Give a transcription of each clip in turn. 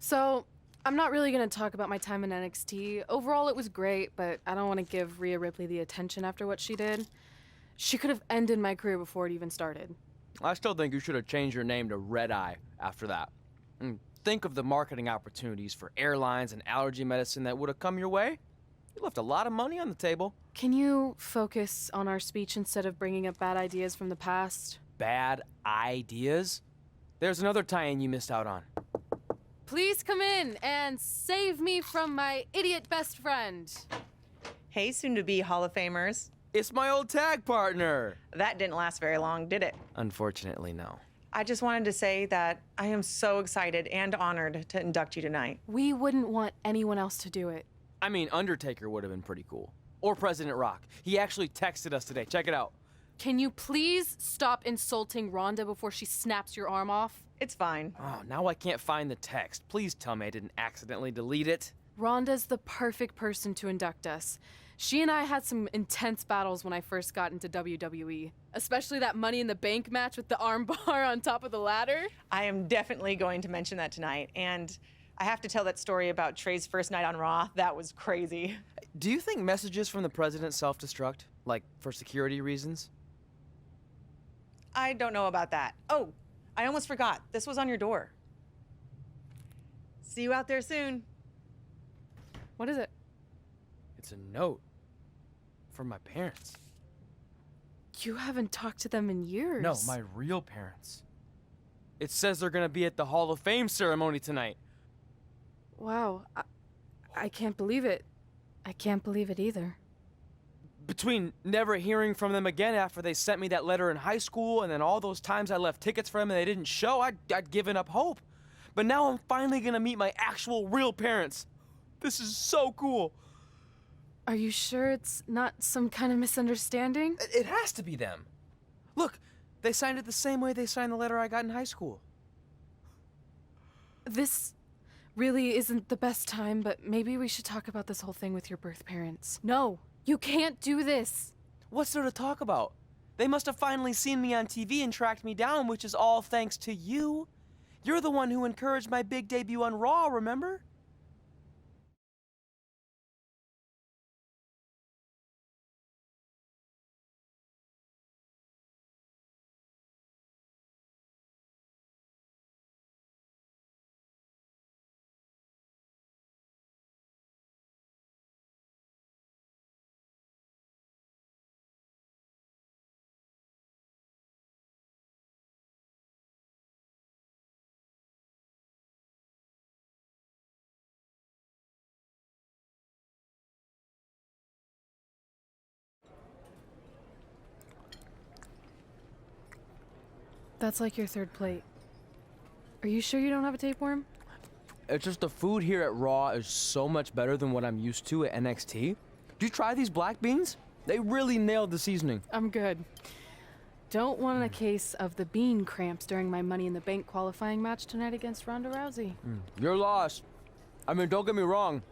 So, I'm not really gonna talk about my time in NXT. Overall, it was great, but I don't want to give Rhea Ripley the attention after what she did. She could have ended my career before it even started. I still think you should have changed your name to Red Eye after that. And think of the marketing opportunities for airlines and allergy medicine that would have come your way. You left a lot of money on the table. Can you focus on our speech instead of bringing up bad ideas from the past? Bad ideas? There's another tie-in you missed out on. Please come in and save me from my idiot best friend. Hey, soon-to-be Hall of Famers. It's my old tag partner. That didn't last very long, did it? Unfortunately, no. I just wanted to say that I am so excited and honored to induct you tonight. We wouldn't want anyone else to do it. I mean, Undertaker would have been pretty cool. Or President Rock. He actually texted us today. Check it out. Can you please stop insulting Rhonda before she snaps your arm off? It's fine. Oh, now I can't find the text. Please tell me I didn't accidentally delete it. Rhonda's the perfect person to induct us. She and I had some intense battles when I first got into WWE, especially that Money in the Bank match with the arm bar on top of the ladder. I am definitely going to mention that tonight, and I have to tell that story about Trey's first night on Raw. That was crazy. Do you think messages from the president self-destruct? Like, for security reasons? I don't know about that. Oh, I almost forgot. This was on your door. See you out there soon. What is it? It's a note. From my parents. You haven't talked to them in years. No, my real parents. It says they're gonna be at the Hall of Fame ceremony tonight. Wow, I can't believe it. I can't believe it either. Between never hearing from them again after they sent me that letter in high school and then all those times I left tickets for them and they didn't show, I'd given up hope. But now I'm finally gonna meet my actual real parents. This is so cool. Are you sure it's not some kind of misunderstanding? It has to be them. Look, they signed it the same way they signed the letter I got in high school. This really isn't the best time, but maybe we should talk about this whole thing with your birth parents. No, you can't do this. What's there to talk about? They must have finally seen me on TV and tracked me down, which is all thanks to you. You're the one who encouraged my big debut on Raw, remember? That's like your third plate. Are you sure you don't have a tapeworm? It's just the food here at Raw is so much better than what I'm used to at NXT. Did you try these black beans? They really nailed the seasoning. I'm good. Don't want a case of the bean cramps during my Money in the Bank qualifying match tonight against Ronda Rousey. You're lost. I mean, don't get me wrong.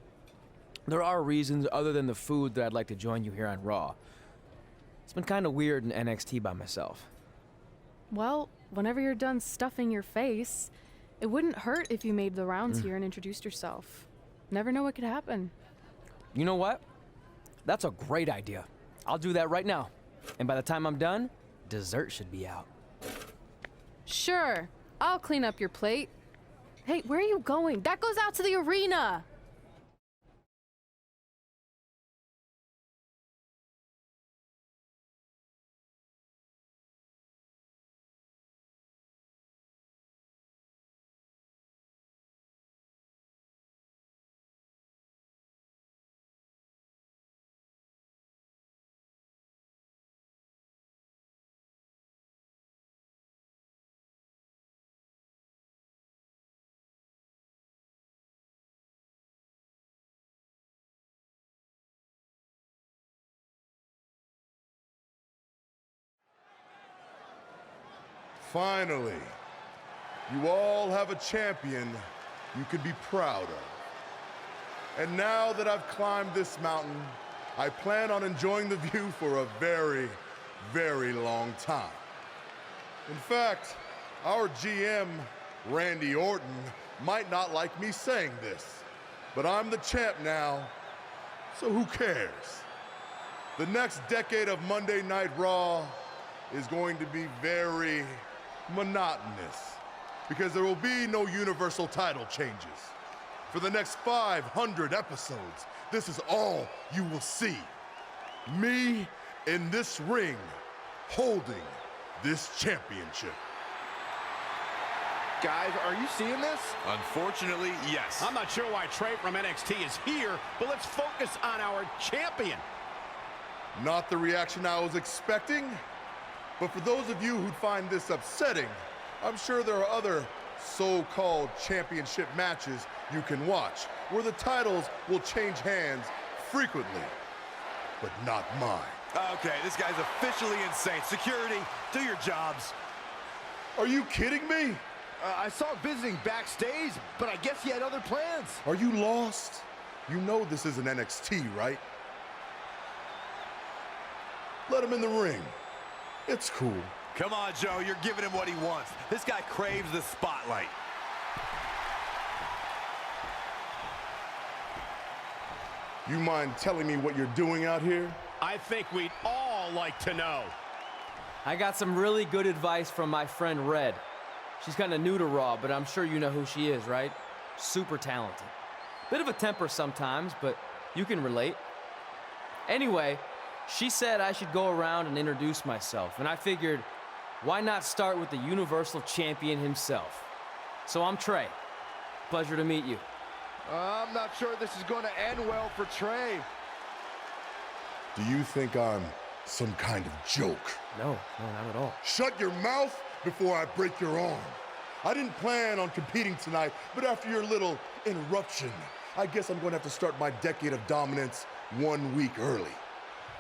There are reasons other than the food that I'd like to join you here on Raw. It's been kind of weird in NXT by myself. Well, whenever you're done stuffing your face, it wouldn't hurt if you made the rounds here and introduced yourself. Never know what could happen. You know what? That's a great idea. I'll do that right now. And by the time I'm done, dessert should be out. Sure, I'll clean up your plate. Hey, where are you going? That goes out to the arena! Finally, you all have a champion you could be proud of. And now that I've climbed this mountain, I plan on enjoying the view for a very, very long time. In fact, our GM, Randy Orton, might not like me saying this, but I'm the champ now, so who cares? The next decade of Monday Night Raw is going to be very monotonous because there will be no Universal title changes. For the next 500 episodes, this is all you will see. Me in this ring, holding this championship. Guys, are you seeing this? Unfortunately, yes. I'm not sure why Trey from NXT is here, but let's focus on our champion. Not the reaction I was expecting, but for those of you who'd find this upsetting, I'm sure there are other so-called championship matches you can watch where the titles will change hands frequently, but not mine. Okay, this guy's officially insane. Security, do your jobs. Are you kidding me? I saw him visiting backstage, but I guess he had other plans. Are you lost? You know this isn't NXT, right? Let him in the ring. It's cool. Come on, Joe, you're giving him what he wants. This guy craves the spotlight. You mind telling me what you're doing out here? I think we'd all like to know. I got some really good advice from my friend Red. She's kind of new to Raw, but I'm sure you know who she is, right? Super talented. Bit of a temper sometimes, but you can relate. Anyway, she said I should go around and introduce myself, and I figured, why not start with the Universal Champion himself? So I'm Trey. Pleasure to meet you. I'm not sure this is going to end well for Trey. Do you think I'm some kind of joke? No, not at all. Shut your mouth before I break your arm. I didn't plan on competing tonight, but after your little interruption, I guess I'm going to have to start my decade of dominance 1 week early.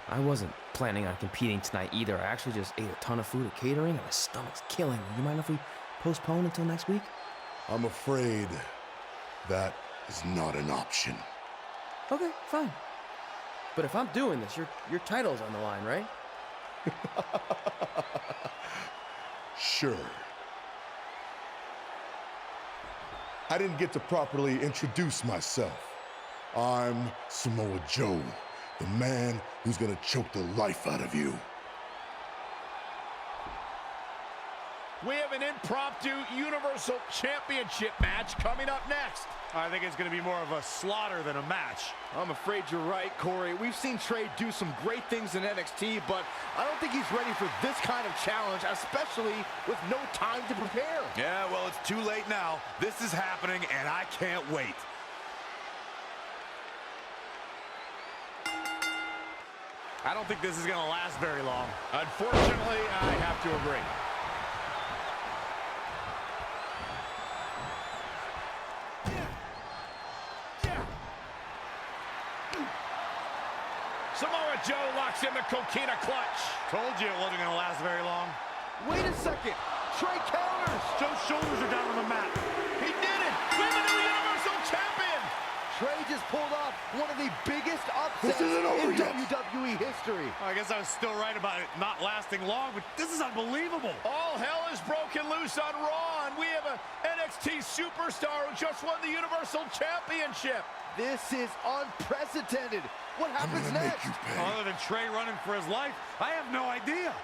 I wasn't planning on competing tonight either. I actually just ate a ton of food at catering and my stomach's killing me. You mind if we postpone until next week? I'm afraid that is not an option. Okay, fine. But if I'm doing this, your title's on the line, right? Sure. I didn't get to properly introduce myself. I'm Samoa Joe, the man who's gonna choke the life out of you. We have an impromptu Universal Championship match coming up next. I think it's going to be more of a slaughter than a match. I'm afraid you're right, Corey. We've seen Trey do some great things in NXT, but I don't think he's ready for this kind of challenge, especially with no time to prepare. Yeah, well, it's too late now. This is happening, and I can't wait. I don't think this is going to last very long. Unfortunately, I have to agree. Samoa Joe locks in the coquina clutch. Told you it wasn't going to last very long. Wait a second. Trey counters. Joe's shoulders are down on the mat. He did it. We're the new Universal Champion. Trey just pulled off one of the biggest upsets isn't over in yet. WWE history. I guess I was still right about it not lasting long, but this is unbelievable. All hell is broken loose on Raw, and we have an NXT superstar who just won the Universal Championship. This is unprecedented. What happens I'm gonna next? make you pay. Other than Trey running for his life, I have no idea.